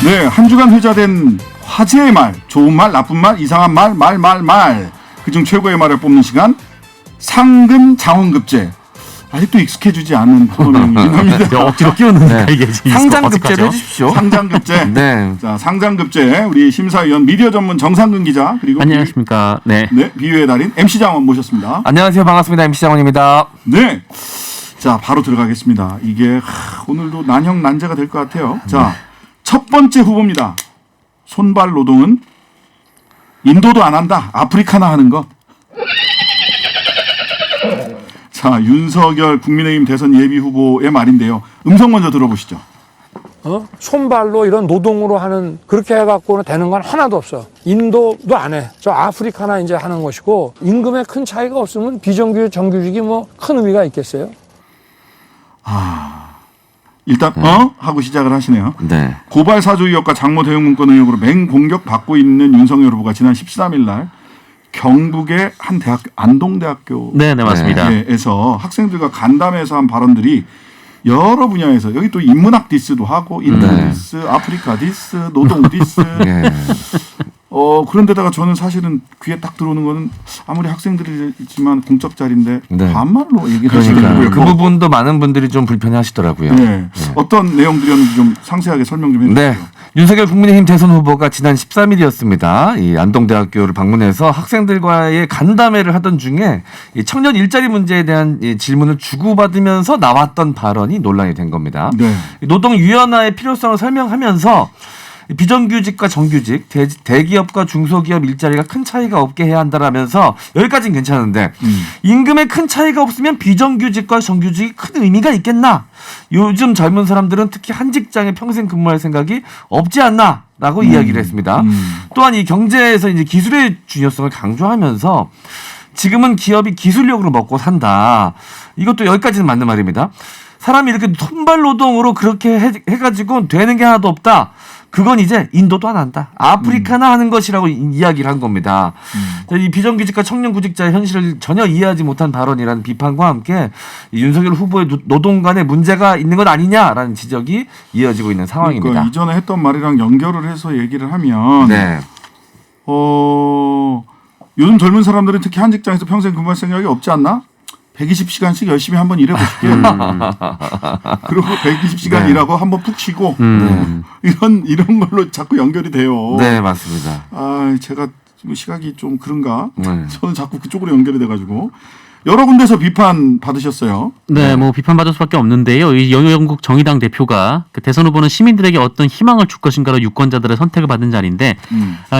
네, 한 주간 회자된 화제의 말, 좋은 말, 나쁜 말, 이상한 말, 그중 최고의 말을 뽑는 시간, 상근 장원급제. 아직도 익숙해지지 않은 코너이긴 합니다. 억지로 끼우는데 이게 상장급제를 해주십시오. 상장급제. 네. 자, 상장급제 우리 심사위원 미디어 전문 정상근 기자 그리고 안녕하십니까. 네. 비유의 달인 MC 장원 모셨습니다. 안녕하세요. 반갑습니다. MC 장원입니다. 네. 자, 바로 들어가겠습니다. 이게 오늘도 난형 난제가 될 것 같아요. 자, 첫 번째 후보입니다. 손발 노동은 인도도 안 한다. 아프리카나 하는 거. 자, 윤석열 국민의힘 대선 예비 후보의 말인데요. 음성 먼저 들어보시죠. 손발로 이런 노동으로 하는 그렇게 해갖고는 되는 건 하나도 없어. 인도도 안 해. 저 아프리카나 이제 하는 것이고 임금에 큰 차이가 없으면 비정규직 정규직이 뭐 큰 의미가 있겠어요? 일단 하고 시작을 하시네요. 네. 고발 사주 의혹과 장모 대응 문건 의혹으로 맹공격 받고 있는 윤석열 후보가 지난 13일 날 경북의 한 대학교 안동대학교 네, 맞습니다. 에서 학생들과 간담회에서 한 발언들이 여러 분야에서 여기 또 인문학 디스도 하고 인도 디스, 아프리카 디스, 노동 디스. 네. 그런데다가 저는 사실은 귀에 딱 들어오는 거는 아무리 학생들이지만 공적 자리인데 네. 반말로 얘기를 그러니까 하시는 그 부분도 많은 분들이 좀 불편해하시더라고요. 네. 어떤 내용들이었는지 좀 상세하게 설명 좀 해주세요. 네. 윤석열 국민의힘 대선 후보가 지난 13일이었습니다. 이 안동대학교를 방문해서 학생들과의 간담회를 하던 중에 이 청년 일자리 문제에 대한 이 질문을 주고받으면서 나왔던 발언이 논란이 된 겁니다. 네. 노동 유연화의 필요성을 설명하면서 비정규직과 정규직, 대기업과 중소기업 일자리가 큰 차이가 없게 해야 한다라면서 여기까지는 괜찮은데 임금에 큰 차이가 없으면 비정규직과 정규직이 큰 의미가 있겠나? 요즘 젊은 사람들은 특히 한 직장에 평생 근무할 생각이 없지 않나라고 이야기를 했습니다. 또한 이 경제에서 이제 기술의 중요성을 강조하면서 지금은 기업이 기술력으로 먹고 산다. 이것도 여기까지는 맞는 말입니다. 사람이 이렇게 손발 노동으로 그렇게 해가지고 되는 게 하나도 없다. 그건 이제 인도도 안 한다. 아프리카나 하는 것이라고 이야기를 한 겁니다. 이 비정규직과 청년 구직자의 현실을 전혀 이해하지 못한 발언이라는 비판과 함께 윤석열 후보의 노동 간에 문제가 있는 것 아니냐라는 지적이 이어지고 있는 상황입니다. 그러니까 이전에 했던 말이랑 연결을 해서 얘기를 하면 네. 요즘 젊은 사람들은 특히 한 직장에서 평생 근무할 생각이 없지 않나? 120시간씩 열심히 한번 일해보시게. 그리고 120시간 네. 일하고 한번 푹 쉬고 이런 걸로 자꾸 연결이 돼요. 네, 맞습니다. 제가 시각이 좀 그런가? 네. 저는 자꾸 그쪽으로 연결이 돼가지고 여러 군데서 비판 받으셨어요. 네, 뭐 비판받을 수밖에 없는데요. 이 영국 정의당 대표가 그 대선 후보는 시민들에게 어떤 희망을 줄 것인가로 유권자들의 선택을 받은 자리인데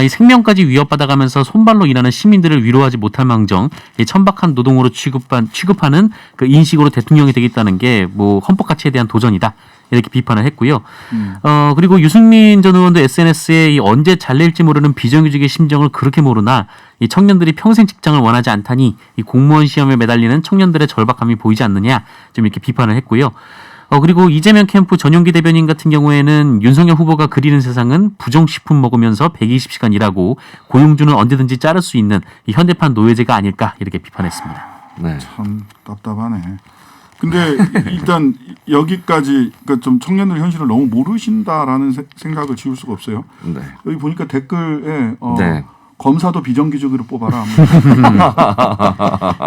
이 생명까지 위협받아가면서 손발로 일하는 시민들을 위로하지 못할 망정 이 천박한 노동으로 취급하는 그 인식으로 대통령이 되겠다는 게 뭐 헌법 가치에 대한 도전이다. 이렇게 비판을 했고요. 그리고 유승민 전 의원도 SNS에 이 언제 잘릴지 모르는 비정규직의 심정을 그렇게 모르나 이 청년들이 평생 직장을 원하지 않다니 이 공무원 시험에 매달리는 청년들의 절박함이 보이지 않느냐 좀 이렇게 비판을 했고요. 그리고 이재명 캠프 전용기 대변인 같은 경우에는 윤석열 후보가 그리는 세상은 부정식품 먹으면서 120시간 일하고 고용주는 언제든지 자를 수 있는 이 현대판 노예제가 아닐까 이렇게 비판했습니다. 네. 참 답답하네. 근데 일단 여기까지 그러니까 좀 청년들 현실을 너무 모르신다라는 생각을 지울 수가 없어요. 네. 여기 보니까 댓글에 네. 검사도 비정규직으로 뽑아라.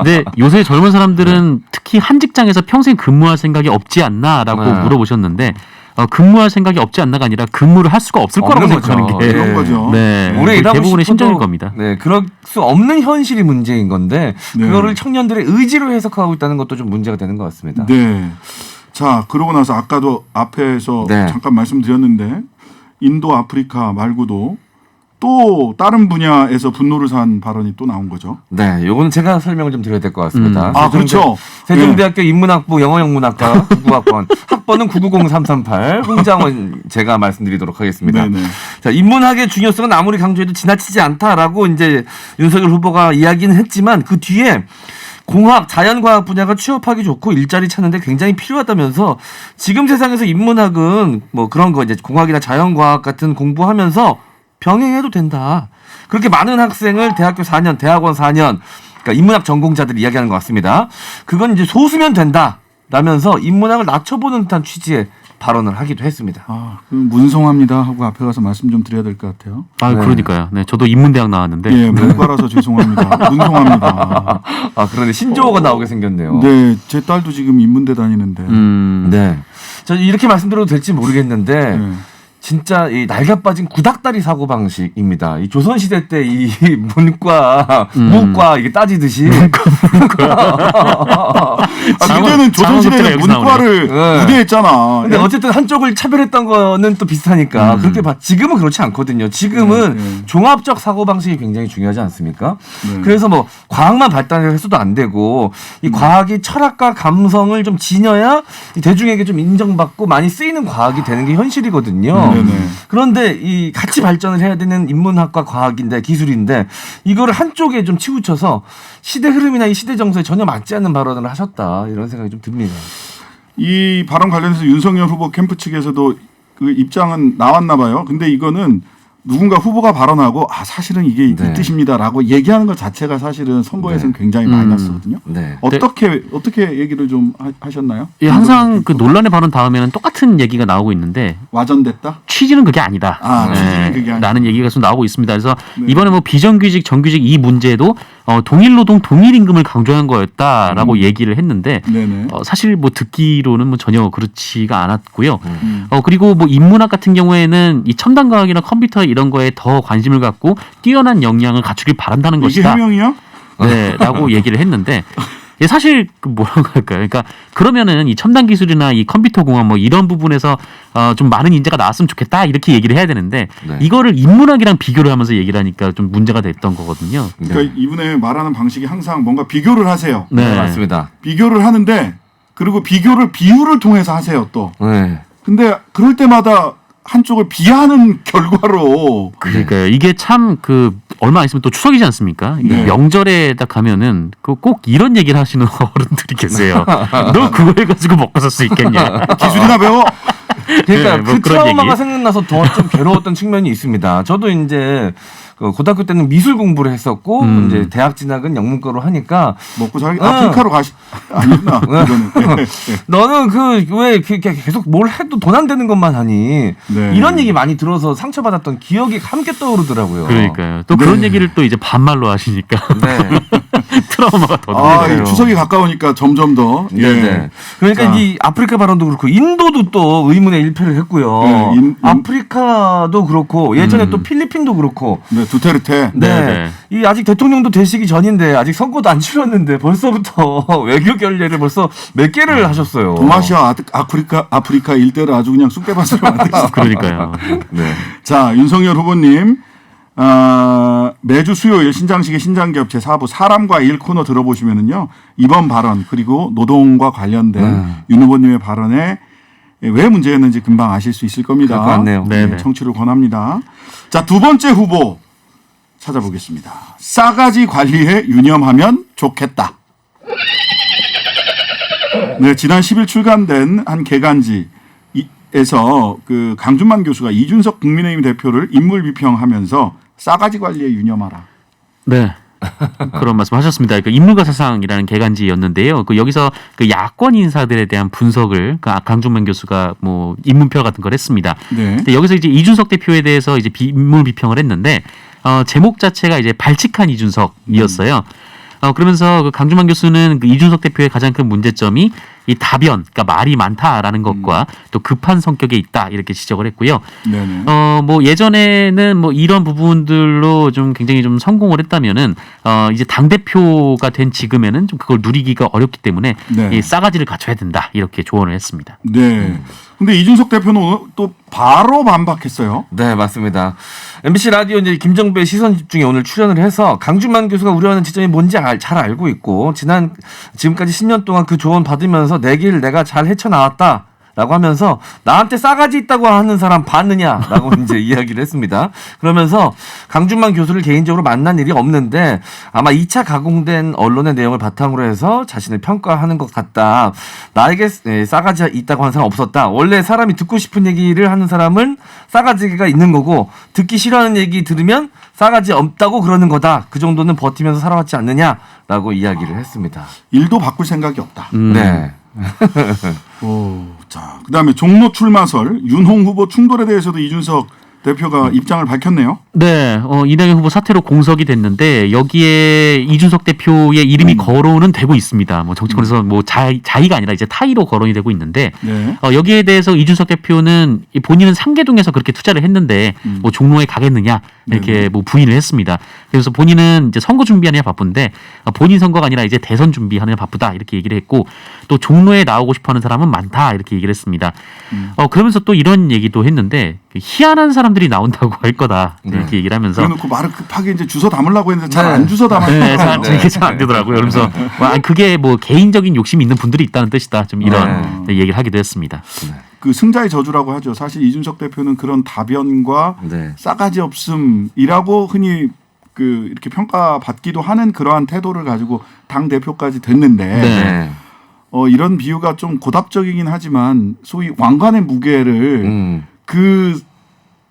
근데 요새 젊은 사람들은 특히 한 직장에서 평생 근무할 생각이 없지 않나라고 물어보셨는데 근무할 생각이 없지 않나가 아니라 근무를 할 수가 없을 거라고 생각하는 게 그런 거죠. 네, 오래 일하고 대부분의 싶어도, 심정일 겁니다. 네, 그럴 수 없는 현실이 문제인 건데 네. 그거를 청년들의 의지로 해석하고 있다는 것도 좀 문제가 되는 것 같습니다. 네. 자, 그러고 나서 아까도 앞에서 네. 잠깐 말씀드렸는데 인도 아프리카 말고도 또 다른 분야에서 분노를 산 발언이 또 나온 거죠. 네, 요거는 제가 설명을 좀 드려야 될 것 같습니다. 그렇죠. 세종대학교 인문학부 영어영문학과 99학번 학번은 990338 홍장원 제가 말씀드리도록 하겠습니다. 네네. 자, 인문학의 중요성은 아무리 강조해도 지나치지 않다라고 이제 윤석열 후보가 이야기는 했지만 그 뒤에 공학, 자연과학 분야가 취업하기 좋고 일자리 찾는데 굉장히 필요하다면서 지금 세상에서 인문학은 뭐 그런 거 이제 공학이나 자연과학 같은 공부하면서 병행해도 된다. 그렇게 많은 학생을 대학교 4년, 대학원 4년, 그러니까 인문학 전공자들이 이야기하는 것 같습니다. 그건 이제 소수면 된다. 라면서 인문학을 낮춰보는 듯한 취지의 발언을 하기도 했습니다. 그럼 문송합니다 하고 앞에 가서 말씀 좀 드려야 될 것 같아요. 아, 네. 그러니까요. 네, 저도 인문대학 나왔는데. 예, 문과라서 죄송합니다. 문송합니다. 그런데 신조어가 나오게 생겼네요. 네, 제 딸도 지금 인문대 다니는데. 네. 저 이렇게 말씀드려도 될지 모르겠는데 네. 진짜 이 날개 빠진 구닥다리 사고 방식입니다. 이 조선 시대 때 이 문과, 무과 이게 따지듯이 그때는 조선시대에 여기서 문과를 네. 우대했잖아. 근데 예? 어쨌든 한쪽을 차별했던 거는 또 비슷하니까 그렇게 지금은 그렇지 않거든요. 지금은 네. 종합적 사고 방식이 굉장히 중요하지 않습니까? 네. 그래서 뭐 과학만 발달해서도 안 되고 이 과학이 철학과 감성을 좀 지녀야 이 대중에게 좀 인정받고 많이 쓰이는 과학이 되는 게 현실이거든요. 네네. 그런데 이 같이 발전을 해야 되는 인문학과 과학인데 기술인데 이거를 한쪽에 좀 치우쳐서 시대 흐름이나 이 시대 정서에 전혀 맞지 않는 발언을 하셨다 이런 생각이 좀 듭니다. 이 발언 관련해서 윤석열 후보 캠프 측에서도 그 입장은 나왔나 봐요. 근데 이거는 누군가 후보가 발언하고 사실은 이게 네. 이 뜻입니다라고 얘기하는 것 자체가 사실은 선거에서는 굉장히 마이너스거든요. 네. 어떻게 얘기를 좀 하셨나요? 예, 항상 그 논란의 발언 다음에는 똑같은 얘기가 나오고 있는데 와전됐다? 취지는 그게 아니다. 취지는 그게 아니다. 라는 얘기가 좀 나오고 있습니다. 그래서 네. 이번에 뭐 비정규직, 정규직 이 문제도 동일 노동, 동일 임금을 강조한 거였다라고 얘기를 했는데 네네. 사실 뭐 듣기로는 뭐 전혀 그렇지가 않았고요. 음. 그리고 뭐 인문학 같은 경우에는 이 첨단 과학이나 컴퓨터 이런 거에 더 관심을 갖고 뛰어난 역량을 갖추길 바란다는 이게 것이다. 해명이야? 네, 라고 얘기를 했는데 예, 사실 그 뭐라고 할까요? 그러니까 그러면은 이 첨단 기술이나 이 컴퓨터 공학 뭐 이런 부분에서 좀 많은 인재가 나왔으면 좋겠다 이렇게 얘기를 해야 되는데 네. 이거를 인문학이랑 비교를 하면서 얘기를 하니까 좀 문제가 됐던 거거든요. 그러니까 이분의 말하는 방식이 항상 뭔가 비교를 하세요. 네, 맞습니다. 비교를 하는데 그리고 비유를 통해서 하세요 또. 네. 근데 그럴 때마다 한쪽을 비하하는 결과로 그러니까요. 이게 참 그 얼마 안 있으면 또 추석이지 않습니까? 이 네. 명절에 딱 가면은 그 꼭 이런 얘기를 하시는 어른들이 계세요. 너 그걸 가지고 먹고 살 수 있겠냐? 기술이나 배워. 그러니까 네, 뭐 그 그런 트라우마가 얘기. 생각나서 더 좀 괴로웠던 측면이 있습니다. 저도 이제 그 고등학교 때는 미술 공부를 했었고 이제 대학 진학은 영문과로 하니까 먹고 살기 아프리카로 아니구나. 이거는. 네. 너는 그 왜 계속 뭘 해도 돈 안 되는 것만 하니 네. 이런 얘기 많이 들어서 상처받았던 기억이 함께 떠오르더라고요. 그러니까요. 또 그런 얘기를 또 이제 반말로 하시니까 네. 트라우마가 더 이 추석이 가까우니까 점점 더. 예. 네. 그러니까 자. 이 아프리카 발언도 그렇고 인도도 또 의문의 일패를 했고요. 네, 아프리카도 그렇고 예전에 또 필리핀도 그렇고 네, 두테르테. 네. 이 아직 대통령도 되시기 전인데 아직 선거도 안 치렀는데 벌써부터 외교 결례를 벌써 몇 개를 하셨어요. 동아시아 아프리카 일대를 아주 그냥 쑥대밭으로 만드셨어요. 그러니까요. 네. 자, 윤석열 후보님. 매주 수요일 신장식의 신장기업 제4부 사람과 일 코너 들어보시면은요. 이번 발언 그리고 노동과 관련된 윤 후보님의 발언에 왜 문제였는지 금방 아실 수 있을 겁니다. 그럴 것 같네요. 네, 청취를 권합니다. 자, 두 번째 후보 찾아보겠습니다. 싸가지 관리에 유념하면 좋겠다. 네, 지난 10일 출간된 한 개간지에서 그 강준만 교수가 이준석 국민의힘 대표를 인물 비평하면서 싸가지 관리에 유념하라. 네. 그런 말씀하셨습니다. 그 인물과 사상이라는 개간지였는데요. 그 여기서 그 야권 인사들에 대한 분석을 그 강준만 교수가 뭐 인문평 같은 걸 했습니다. 네. 근데 여기서 이제 이준석 대표에 대해서 이제 인물 비평을 했는데 제목 자체가 이제 발칙한 이준석이었어요. 그러면서 그 강준만 교수는 그 이준석 대표의 가장 큰 문제점이 이 다변, 그러니까 말이 많다라는 것과 또 급한 성격에 있다 이렇게 지적을 했고요. 네네. 뭐 예전에는 뭐 이런 부분들로 좀 굉장히 좀 성공을 했다면은 이제 당 대표가 된 지금에는 좀 그걸 누리기가 어렵기 때문에 네. 이 싸가지를 갖춰야 된다 이렇게 조언을 했습니다. 네. 근데 이준석 대표는 오늘 또 바로 반박했어요. 네, 맞습니다. MBC 라디오 이제 김정배의 시선 집중에 오늘 출연을 해서 강준만 교수가 우려하는 지점이 뭔지 잘 알고 있고 지금까지 10년 동안 그 조언 받으면서 내 길 내가 잘 헤쳐나왔다. 라고 하면서 나한테 싸가지 있다고 하는 사람 봤느냐라고 이제 이야기를 했습니다. 그러면서 강준만 교수를 개인적으로 만난 일이 없는데 아마 2차 가공된 언론의 내용을 바탕으로 해서 자신을 평가하는 것 같다. 나에게 싸가지 있다고 하는 사람 없었다. 원래 사람이 듣고 싶은 얘기를 하는 사람은 싸가지가 있는 거고 듣기 싫어하는 얘기 들으면 싸가지 없다고 그러는 거다. 그 정도는 버티면서 살아왔지 않느냐라고 이야기를 했습니다. 일도 바꿀 생각이 없다. 네. 오, 자, 그다음에 종로 출마설 윤홍 후보 충돌에 대해서도 이준석 대표가 입장을 밝혔네요. 네, 이낙연 후보 사퇴로 공석이 됐는데 여기에 이준석 대표의 이름이 거론은 되고 있습니다. 뭐 정치권에서 뭐 자의가 아니라 이제 타의로 거론이 되고 있는데 네. 여기에 대해서 이준석 대표는 본인은 상계동에서 그렇게 투자를 했는데 뭐 종로에 가겠느냐 이렇게 뭐 부인을 했습니다. 그래서 본인은 이제 선거 준비하느냐 바쁜데 본인 선거가 아니라 이제 대선 준비하느냐 바쁘다 이렇게 얘기를 했고 또 종로에 나오고 싶어하는 사람은 많다 이렇게 얘기를 했습니다. 그러면서 또 이런 얘기도 했는데 희한한 사람들이 나온다고 할 거다 이렇게 얘기를 하면서 그래놓고 말을 급하게 이제 주워 담으려고 했는데 잘 네. 안 주워 담았어요. 네, 이게 잘 안 되더라고요. 그러면서 그게 뭐 개인적인 욕심이 있는 분들이 있다는 뜻이다. 좀 이런 얘기를 하기도 했습니다. 그 승자의 저주라고 하죠. 사실 이준석 대표는 그런 다변과 네. 싸가지 없음이라고 흔히 그 이렇게 평가받기도 하는 그러한 태도를 가지고 당 대표까지 됐는데 네. 이런 비유가 좀 고답적이긴 하지만 소위 왕관의 무게를 그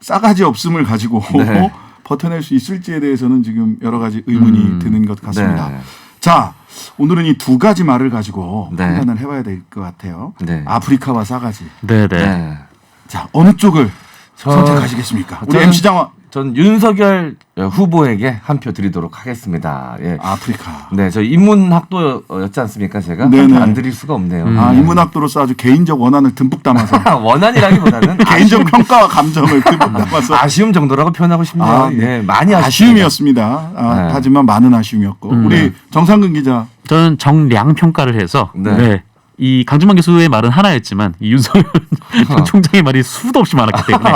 싸가지 없음을 가지고 네. 버텨낼 수 있을지에 대해서는 지금 여러 가지 의문이 드는 것 같습니다. 네. 자, 오늘은 이 두 가지 말을 가지고 네. 판단을 해봐야 될 것 같아요. 네. 아프리카와 싸가지. 네, 네. 네. 자, 어느 쪽을 저- 선택하시겠습니까? 우리 저는- MC 장원. 전 윤석열 후보에게 한 표 드리도록 하겠습니다. 예. 아프리카. 네, 저 인문학도였지 않습니까? 제가 네네. 안 드릴 수가 없네요. 아, 인문학도로서 아주 개인적 원한을 듬뿍 담아서 원한이라기보다는 개인적 평가와 감정을 듬뿍 담아서 아쉬움 정도라고 표현하고 싶네요. 아, 네. 예, 많이 아쉬움이었습니다. 네. 하지만 많은 아쉬움이었고 우리 정상근 기자. 저는 정량 평가를 해서 네. 이 강준만 교수의 말은 하나였지만 이 윤석열 전 총장의 말이 수도 없이 많았기 때문에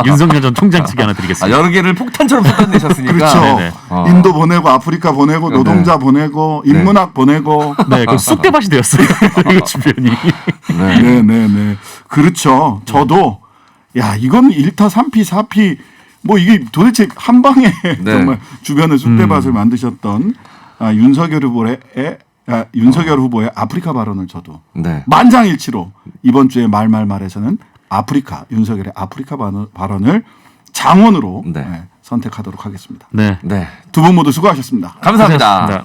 윤석열 전 총장 측에 하나 드리겠습니다. 여러 개를 폭탄처럼 쏟아내셨으니까. 그렇죠. 네네. 인도 보내고 아프리카 보내고 노동자 보내고 인문학 보내고. 네, 그 쑥대밭이 되었어요. 이 주변이. 네네네. 그렇죠. 저도 야 이건 1타 3피 4피 뭐 이게 도대체 한 방에 정말 주변을 쑥대밭을 만드셨던 윤석열 후보의 아프리카 발언을 저도 네. 만장일치로 이번 주에 말에서는 아프리카 윤석열의 아프리카 발언을 장원으로 네. 선택하도록 하겠습니다. 네. 네. 두 분 모두 수고하셨습니다. 감사합니다. 고생하셨습니다.